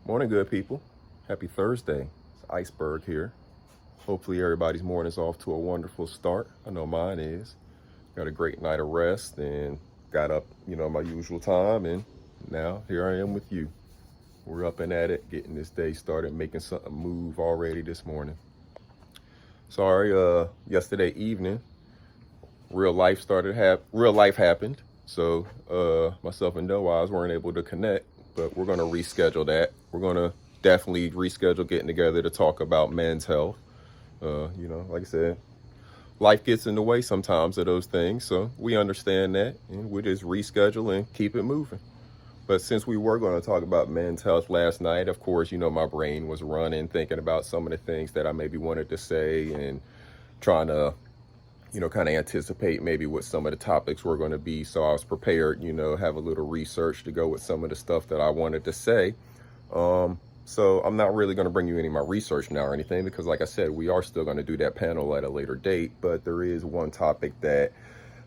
Morning, good people. Happy Thursday. It's Iceberg here. Hopefully everybody's morning's off to a wonderful start. I know mine is. Got a great night of rest and got up, my usual time, and now here I am with you. We're up and at it, getting this day started, making something move already this morning. Sorry, yesterday evening, real life happened. So myself and Noah's weren't able to connect, but we're gonna reschedule that. We're gonna definitely reschedule getting together to talk about men's health. Like I said, life gets in the way sometimes of those things, so we understand that, and we just reschedule and keep it moving. But since we were going to talk about men's health last night, of course, my brain was running, thinking about some of the things that I maybe wanted to say and trying to, kind of anticipate maybe what some of the topics were going to be. So I was prepared, have a little research to go with some of the stuff that I wanted to say. So I'm not really going to bring you any of my research now or anything, because like I said, we are still going to do that panel at a later date. But there is one topic that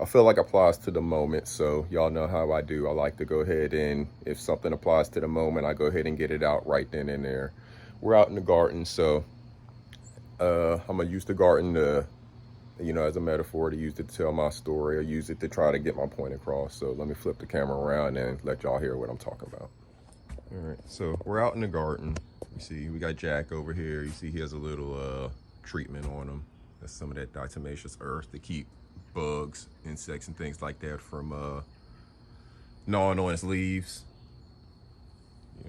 I feel like applies to the moment. So y'all know how I do. I like to go ahead and if something applies to the moment, I go ahead and get it out right then and there. We're out in the garden, so I'm going to use the garden to, as a metaphor, to use it to tell my story, or use it to try to get my point across. So let me flip the camera around and let y'all hear what I'm talking about. All right, so we're out in the garden. You see, we got Jack over here. You see he has a little treatment on him. That's some of that diatomaceous earth to keep bugs, insects, and things like that from gnawing on his leaves.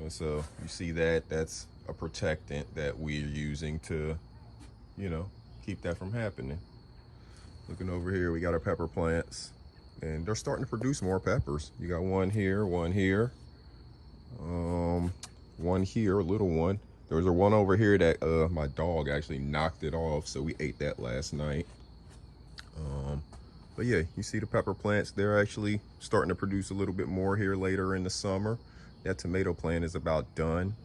So you see that's a protectant that we're using to, keep that from happening. Looking over here, we got our pepper plants, and they're starting to produce more peppers. You got one here, one here. One here, a little one. There was one over here that my dog actually knocked it off, so we ate that last night. But yeah, you see the pepper plants, they're actually starting to produce a little bit more here later in the summer. That tomato plant is about done.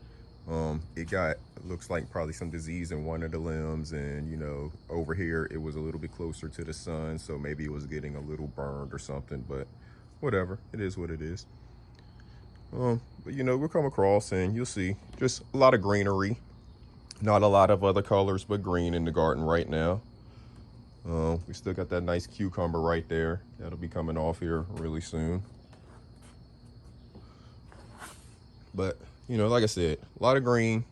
It looks like probably some disease in one of the limbs, and over here it was a little bit closer to the sun, so maybe it was getting a little burned or something, but whatever, it is what it is. But we'll come across and you'll see just a lot of greenery, not a lot of other colors, but green in the garden right now. We still got that nice cucumber right there. That'll be coming off here really soon. But, like I said, a lot of green,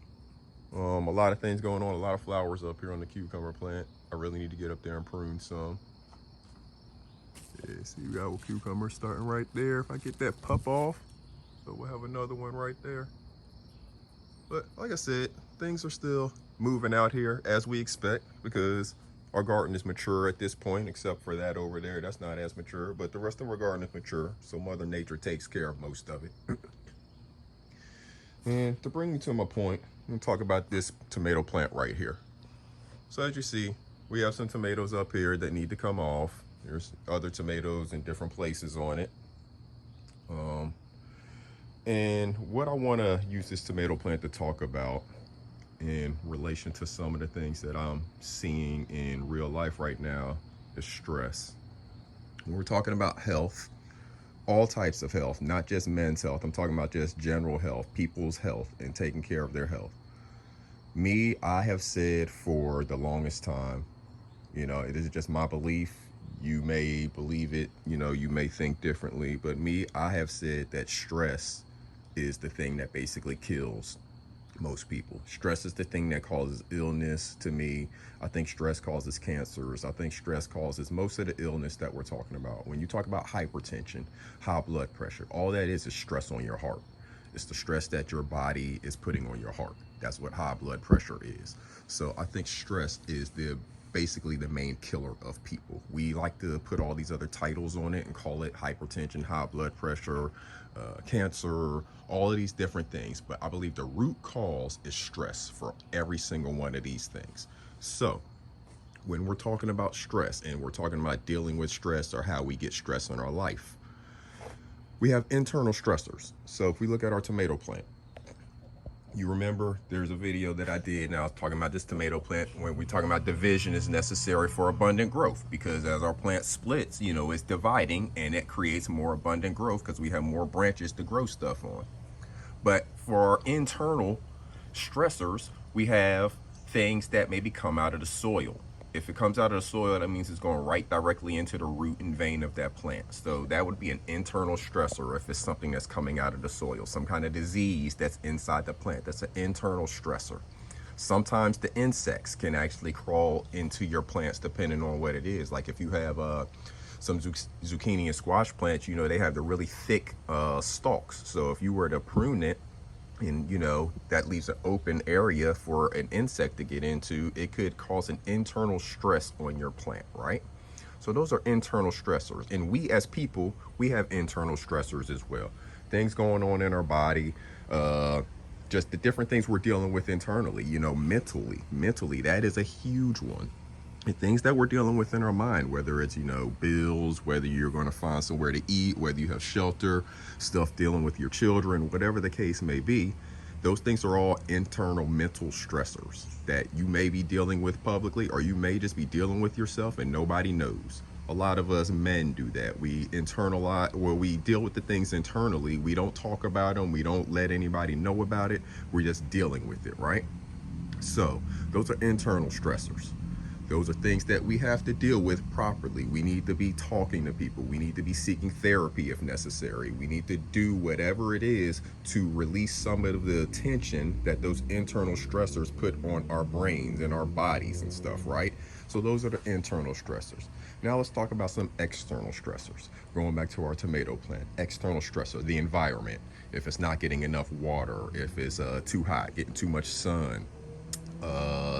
a lot of things going on, a lot of flowers up here on the cucumber plant. I really need to get up there and prune some. Yeah, see, we got a cucumber starting right there. If I get that pup off, so we'll have another one right there. But like I said, things are still moving out here as we expect, because our garden is mature at this point, except for that over there. That's not as mature, but the rest of our garden is mature. So Mother Nature takes care of most of it. And to bring me to my point, I'm gonna talk about this tomato plant right here. So as you see, we have some tomatoes up here that need to come off. There's other tomatoes in different places on it. And what I want to use this tomato plant to talk about in relation to some of the things that I'm seeing in real life right now is stress. When we're talking about health, all types of health, not just men's health. I'm talking about just general health, people's health, and taking care of their health. I have said for the longest time, it is just my belief. You may believe it, you may think differently, but I have said that stress is the thing that basically kills most people. Stress is the thing that causes illness to me. I think stress causes cancers. I think stress causes most of the illness that we're talking about. When you talk about hypertension, high blood pressure, all that is stress on your heart. It's the stress that your body is putting on your heart. That's what high blood pressure is. So I think stress is basically the main killer of people. We like to put all these other titles on it and call it hypertension, high blood pressure, cancer, all of these different things. But I believe the root cause is stress for every single one of these things. So when we're talking about stress and we're talking about dealing with stress or how we get stress in our life, we have internal stressors. So if we look at our tomato plant, you remember there's a video that I did and I was talking about this tomato plant when we're talking about division is necessary for abundant growth, because as our plant splits, it's dividing and it creates more abundant growth because we have more branches to grow stuff on. But for our internal stressors, we have things that maybe come out of the soil. If it comes out of the soil, that means it's going right directly into the root and vein of that plant. So that would be an internal stressor if it's something that's coming out of the soil, some kind of disease that's inside the plant. That's an internal stressor. Sometimes the insects can actually crawl into your plants depending on what it is. Like if you have some zucchini and squash plants, you know, they have the really thick stalks. So if you were to prune it, and you know that leaves an open area for an insect to get into, it could cause an internal stress on your plant, right? So those are internal stressors. And we as people, we have internal stressors as well. Things going on in our body, just the different things we're dealing with internally, you know, mentally, that is a huge one. And things that we're dealing with in our mind, whether it's, you know, bills, whether you're going to find somewhere to eat, whether you have shelter, stuff dealing with your children, whatever the case may be, those things are all internal mental stressors that you may be dealing with publicly, or you may just be dealing with yourself and nobody knows. A lot of us men do that. We internalize, or we deal with the things internally. We don't talk about them. We don't let anybody know about it. We're just dealing with it, right? So those are internal stressors. Those are things that we have to deal with properly. We need to be talking to people. We need to be seeking therapy if necessary. We need to do whatever it is to release some of the tension that those internal stressors put on our brains and our bodies and stuff, right? So those are the internal stressors. Now let's talk about some external stressors. Going back to our tomato plant, external stressor, the environment. If it's not getting enough water, if it's too hot, getting too much sun,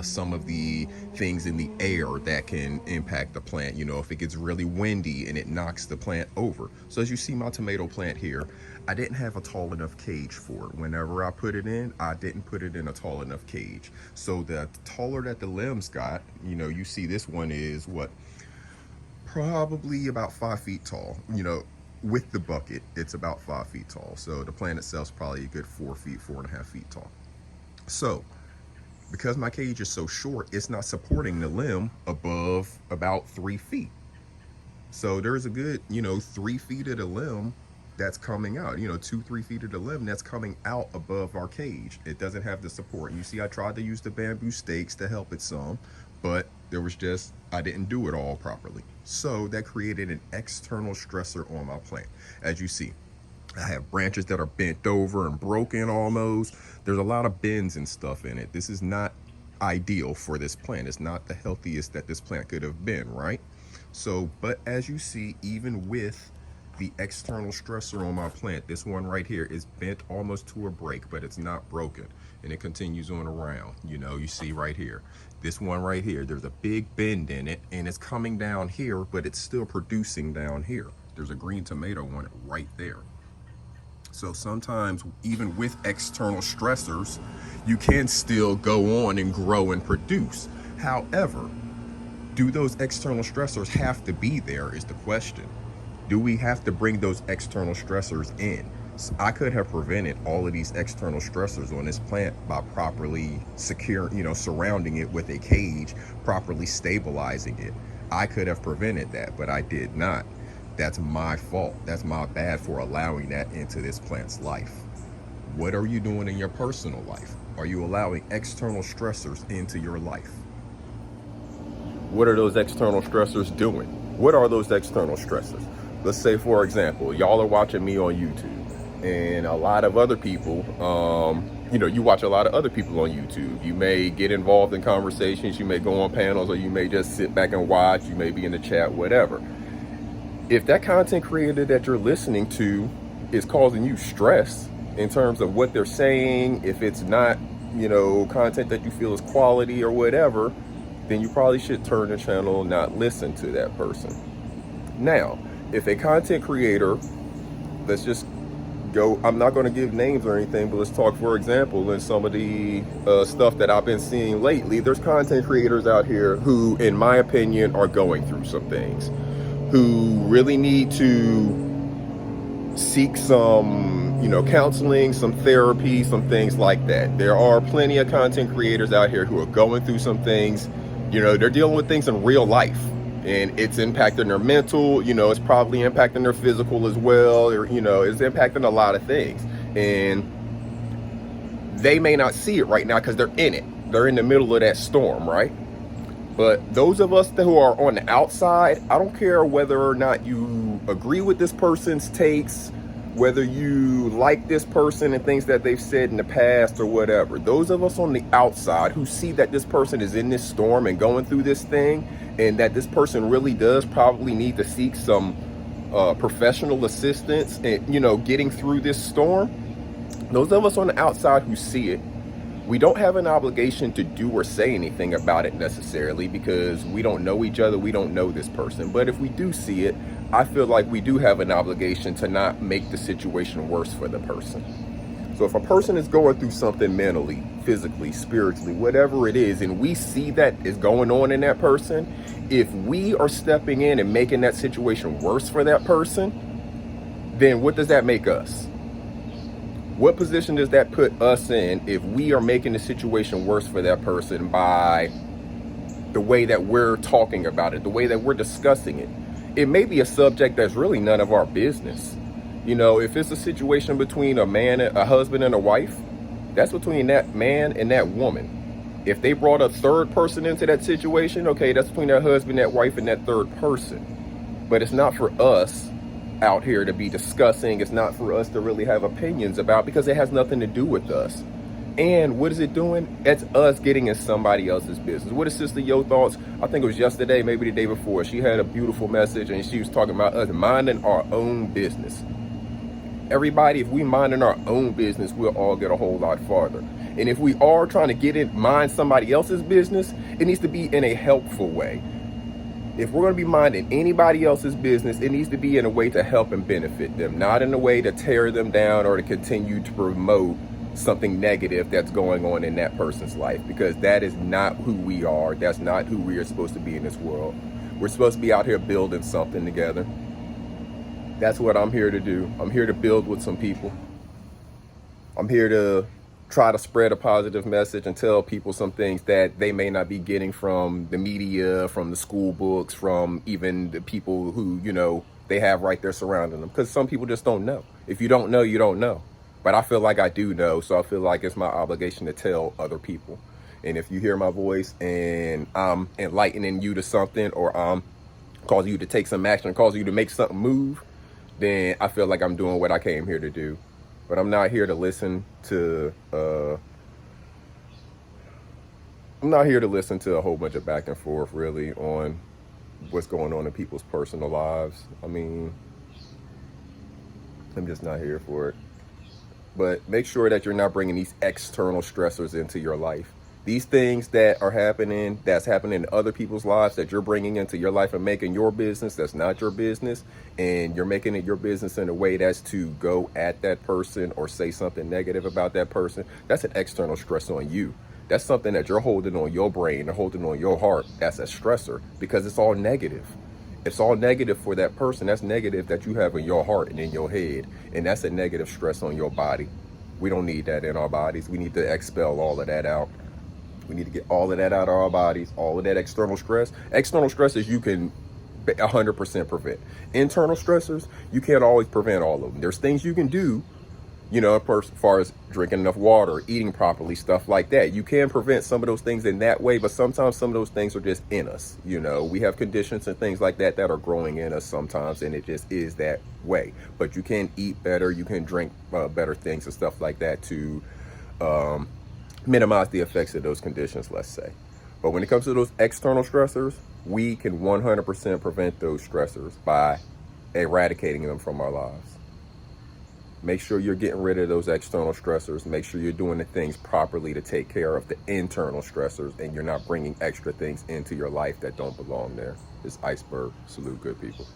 some of the things in the air that can impact the plant. You know, if it gets really windy and it knocks the plant over. So as you see my tomato plant here, I didn't have a tall enough cage for it. Whenever I put it in, I didn't put it in a tall enough cage. So the taller that the limbs got, you know, you see this one is what, probably about 5 feet tall. You know, with the bucket, it's about 5 feet tall. So the plant itself is probably a good 4 feet, 4.5 feet tall. So because my cage is so short, it's not supporting the limb above about 3 feet. So there's a good, you know, 3 feet of the limb that's coming out, you know, 2-3 feet of the limb that's coming out above our cage. It doesn't have the support. And you see, I tried to use the bamboo stakes to help it some, but there was just, I didn't do it all properly. So that created an external stressor on my plant. As you see, I have branches that are bent over and broken almost. There's a lot of bends and stuff in it. This is not ideal for this plant. It's not the healthiest that this plant could have been, right? So, but as you see, even with the external stressor on my plant, this one right here is bent almost to a break, but it's not broken. And it continues on around. You know, you see right here, this one right here, there's a big bend in it and it's coming down here, but it's still producing down here. There's a green tomato on it right there. So sometimes even with external stressors, you can still go on and grow and produce. However, do those external stressors have to be there is the question. Do we have to bring those external stressors in? So I could have prevented all of these external stressors on this plant by properly surrounding it with a cage, properly stabilizing it. I could have prevented that, but I did not. That's my fault. That's my bad for allowing that into this plant's life. What are you doing in your personal life? Are you allowing external stressors into your life? What are those external stressors doing? What are those external stressors? Let's say, for example, y'all are watching me on YouTube, and a lot of other people, you watch a lot of other people on YouTube. You may get involved in conversations, you may go on panels, or you may just sit back and watch, you may be in the chat, whatever. If that content creator that you're listening to is causing you stress in terms of what they're saying, if it's not, content that you feel is quality or whatever, then you probably should turn the channel and not listen to that person. Now, if a content creator, let's just go, I'm not going to give names or anything, but let's talk, for example, in some of the stuff that I've been seeing lately, there's content creators out here who, in my opinion, are going through some things, who really need to seek some, counseling, some therapy, some things like that. There are plenty of content creators out here who are going through some things. They're dealing with things in real life, and it's impacting their mental, it's probably impacting their physical as well, or, it's impacting a lot of things. And they may not see it right now because they're in it. They're in the middle of that storm, right? But those of us who are on the outside, I don't care whether or not you agree with this person's takes, whether you like this person and things that they've said in the past or whatever. Those of us on the outside who see that this person is in this storm and going through this thing, and that this person really does probably need to seek some professional assistance and, you know, getting through this storm. Those of us on the outside who see it, we don't have an obligation to do or say anything about it necessarily, because we don't know each other, we don't know this person. But if we do see it, I feel like we do have an obligation to not make the situation worse for the person. So if a person is going through something mentally, physically, spiritually, whatever it is, and we see that is going on in that person, if we are stepping in and making that situation worse for that person, then what does that make us? What position does that put us in if we are making the situation worse for that person by the way that we're talking about it, the way that we're discussing it? It may be a subject that's really none of our business. You know, if it's a situation between a husband and a wife, that's between that man and that woman. If they brought a third person into that situation, okay, that's between that husband, that wife, and that third person. But it's not for us out here to be discussing. It's not for us to really have opinions about, because it has nothing to do with us. And what is it doing? It's us getting in somebody else's business. What is Sister Yo Thoughts? I think it was yesterday, maybe the day before. She had a beautiful message, and she was talking about us minding our own business. Everybody, if we minding our own business, we'll all get a whole lot farther. And if we are trying to get in, mind somebody else's business, it needs to be in a helpful way. If we're going to be minding anybody else's business, it needs to be in a way to help and benefit them, not in a way to tear them down or to continue to promote something negative that's going on in that person's life, because that is not who we are. That's not who we are supposed to be in this world. We're supposed to be out here building something together. That's what I'm here to do. I'm here to build with some people. I'm here to try to spread a positive message and tell people some things that they may not be getting from the media, from the school books, from even the people who, you know, they have right there surrounding them. Because some people just don't know. If you don't know, you don't know. But I feel like I do know, so I feel like it's my obligation to tell other people. And if you hear my voice and I'm enlightening you to something, or I'm causing you to take some action, causing you to make something move, then I feel like I'm doing what I came here to do. But I'm not here to listen to a whole bunch of back and forth really on what's going on in people's personal lives. I mean, I'm just not here for it. But make sure that you're not bringing these external stressors into your life. These things that are happening, that's happening in other people's lives, that you're bringing into your life and making your business, that's not your business, and you're making it your business in a way that's to go at that person or say something negative about that person, that's an external stress on you. That's something that you're holding on your brain or holding on your heart. That's a stressor, because it's all negative. It's all negative for that person. That's negative that you have in your heart and in your head. And that's a negative stress on your body. We don't need that in our bodies. We need to expel all of that out. We need to get all of that out of our bodies, all of that external stress. External stresses you can 100% prevent. Internal stressors, you can't always prevent all of them. There's things you can do, you know, as far as drinking enough water, eating properly, stuff like that. You can prevent some of those things in that way, but sometimes some of those things are just in us. You know, we have conditions and things like that that are growing in us sometimes, and it just is that way. But you can eat better, you can drink better things and stuff like that to minimize the effects of those conditions, let's say. But when it comes to those external stressors, we can 100% prevent those stressors by eradicating them from our lives. Make sure you're getting rid of those external stressors. Make sure you're doing the things properly to take care of the internal stressors, and you're not bringing extra things into your life that don't belong there. It's Iceberg. Salute, good people.